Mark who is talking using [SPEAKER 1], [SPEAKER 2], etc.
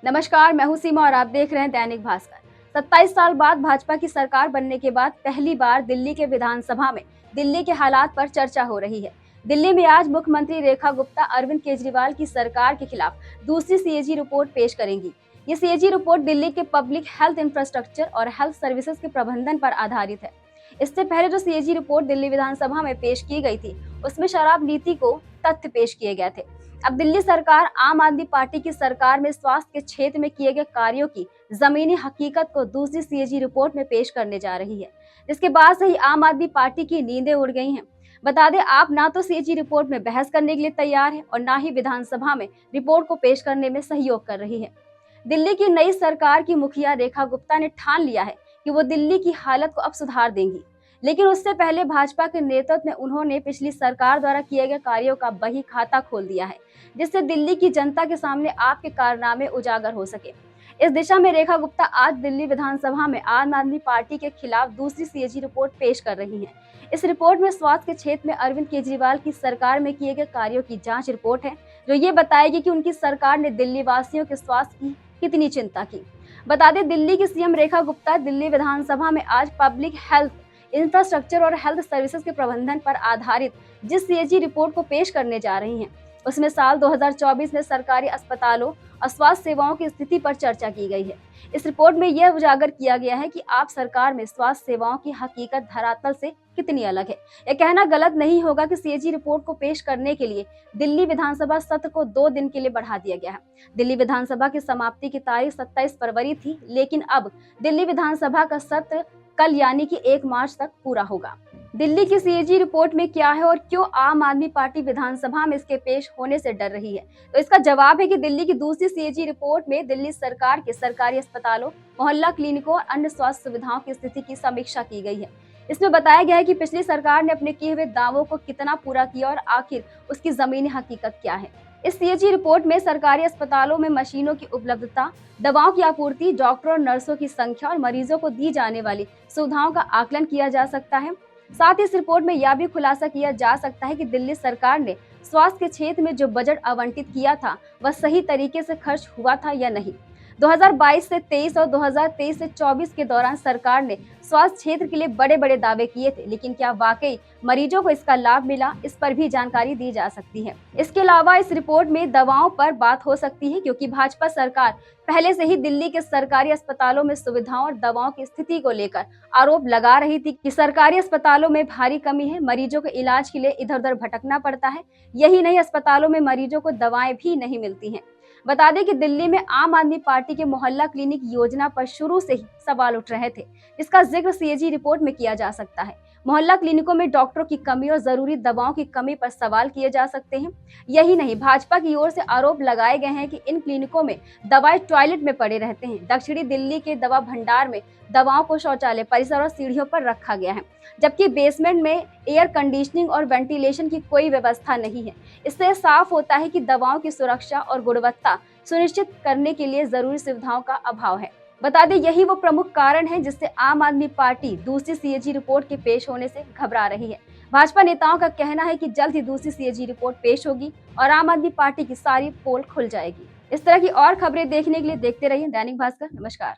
[SPEAKER 1] नमस्कार, मैं हूं सीमा और आप देख रहे हैं दैनिक भास्कर। 27 साल बाद भाजपा की सरकार बनने के बाद पहली बार दिल्ली के विधानसभा में दिल्ली के हालात पर चर्चा हो रही है। दिल्ली में आज मुख्यमंत्री रेखा गुप्ता अरविंद केजरीवाल की सरकार के खिलाफ दूसरी सीएजी रिपोर्ट पेश करेंगी। ये सीएजी रिपोर्ट दिल्ली के पब्लिक हेल्थ इंफ्रास्ट्रक्चर और हेल्थ सर्विसेज के प्रबंधन पर आधारित है। इससे पहले जो सीएजी रिपोर्ट दिल्ली विधानसभा में पेश की गई थी, उसमें शराब नीति को तथ्य पेश किए गए थे। अब दिल्ली सरकार आम आदमी पार्टी की सरकार में स्वास्थ्य के क्षेत्र में किए गए कार्यों की जमीनी हकीकत को दूसरी सीएजी रिपोर्ट में पेश करने जा रही है, जिसके बाद से ही आम आदमी पार्टी की नींदें उड़ गई हैं। बता दें, आप ना तो सीएजी रिपोर्ट में बहस करने के लिए तैयार है और ना ही विधानसभा में रिपोर्ट को पेश करने में सहयोग कर रही है। दिल्ली की नई सरकार की मुखिया रेखा गुप्ता ने ठान लिया है कि वो दिल्ली की हालत को अब सुधार देंगी, लेकिन उससे पहले भाजपा के नेतृत्व में उन्होंने पिछली सरकार द्वारा किए गए कार्यों का बही खाता खोल दिया है, जिससे दिल्ली की जनता के सामने आपके कारनामे उजागर हो सके। इस दिशा में रेखा गुप्ता आज दिल्ली विधानसभा में आम आदमी पार्टी के खिलाफ दूसरी सीएजी रिपोर्ट पेश कर रही हैं। इस रिपोर्ट में स्वास्थ्य के क्षेत्र में अरविंद केजरीवाल की सरकार में किए गए कार्यों की जांच रिपोर्ट है, जो ये बताएगी कि उनकी सरकार ने दिल्ली वासियों के स्वास्थ्य की कितनी चिंता की। बता दें, दिल्ली की सीएम रेखा गुप्ता दिल्ली विधानसभा में आज पब्लिक हेल्थ इंफ्रास्ट्रक्चर और हेल्थ सर्विसेज के प्रबंधन पर आधारित जिस सीएजी रिपोर्ट को पेश करने जा रही हैं, उसमें साल 2024 में सरकारी अस्पतालों और स्वास्थ्य सेवाओं की स्थिति पर चर्चा की गई है। इस रिपोर्ट में यह उजागर किया गया है कि आप सरकार में स्वास्थ्य सेवाओं की हकीकत धरातल से कितनी अलग है। यह कहना गलत नहीं होगा कि सीएजी रिपोर्ट को पेश करने के लिए दिल्ली विधानसभा सत्र को 2 दिन के लिए बढ़ा दिया गया है। दिल्ली विधानसभा की समाप्ति की तारीख 27 फरवरी थी, लेकिन अब दिल्ली विधानसभा का सत्र कल यानी कि 1 मार्च तक पूरा होगा। दिल्ली की सीएजी रिपोर्ट में क्या है और क्यों आम आदमी पार्टी विधानसभा में इसके पेश होने से डर रही है, तो इसका जवाब है कि दिल्ली की दूसरी सीएजी रिपोर्ट में दिल्ली सरकार के सरकारी अस्पतालों, मोहल्ला क्लिनिकों और अन्य स्वास्थ्य सुविधाओं की स्थिति की समीक्षा की गई है। इसमें बताया गया है कि पिछली सरकार ने अपने किए हुए दावों को कितना पूरा किया और आखिर उसकी जमीनी हकीकत क्या है। इस सीएजी रिपोर्ट में सरकारी अस्पतालों में मशीनों की उपलब्धता, दवाओं की आपूर्ति, डॉक्टरों और नर्सों की संख्या और मरीजों को दी जाने वाली सुविधाओं का आकलन किया जा सकता है। साथ ही इस रिपोर्ट में यह भी खुलासा किया जा सकता है कि दिल्ली सरकार ने स्वास्थ्य के क्षेत्र में जो बजट आवंटित किया था, वह सही तरीके से खर्च हुआ था या नहीं। 2022 से 23 और 2023 से 24 के दौरान सरकार ने स्वास्थ्य क्षेत्र के लिए बड़े बड़े दावे किए थे, लेकिन क्या वाकई मरीजों को इसका लाभ मिला, इस पर भी जानकारी दी जा सकती है। इसके अलावा इस रिपोर्ट में दवाओं पर बात हो सकती है, क्योंकि भाजपा सरकार पहले से ही दिल्ली के सरकारी अस्पतालों में सुविधाओं और दवाओं की स्थिति को लेकर आरोप लगा रही थी कि सरकारी अस्पतालों में भारी कमी है, मरीजों को इलाज के लिए इधर उधर भटकना पड़ता है। यही नहीं, अस्पतालों में मरीजों को दवाएं भी नहीं मिलती हैं। बता दें कि दिल्ली में आम आदमी पार्टी के मोहल्ला क्लिनिक योजना पर शुरू से ही सवाल उठ रहे थे, जिसका जिक्र सीएजी रिपोर्ट में किया जा सकता है। मोहल्ला क्लिनिकों में डॉक्टरों की कमी और जरूरी दवाओं की कमी पर सवाल किए जा सकते हैं। यही नहीं, भाजपा की ओर से आरोप लगाए गए हैं कि इन क्लिनिकों में दवाएं टॉयलेट में पड़े रहते हैं। दक्षिणी दिल्ली के दवा भंडार में दवाओं को शौचालय परिसर और सीढ़ियों पर रखा गया है, जबकि बेसमेंट में एयर कंडीशनिंग और वेंटिलेशन की कोई व्यवस्था नहीं है। इससे साफ होता है कि दवाओं की सुरक्षा और गुणवत्ता सुनिश्चित करने के लिए जरूरी सुविधाओं का अभाव है। बता दें, यही वो प्रमुख कारण है जिससे आम आदमी पार्टी दूसरी सीएजी रिपोर्ट के पेश होने से घबरा रही है। भाजपा नेताओं का कहना है कि जल्द ही दूसरी सीएजी रिपोर्ट पेश होगी और आम आदमी पार्टी की सारी पोल खुल जाएगी। इस तरह की और खबरें देखने के लिए देखते रहिए दैनिक भास्कर। नमस्कार।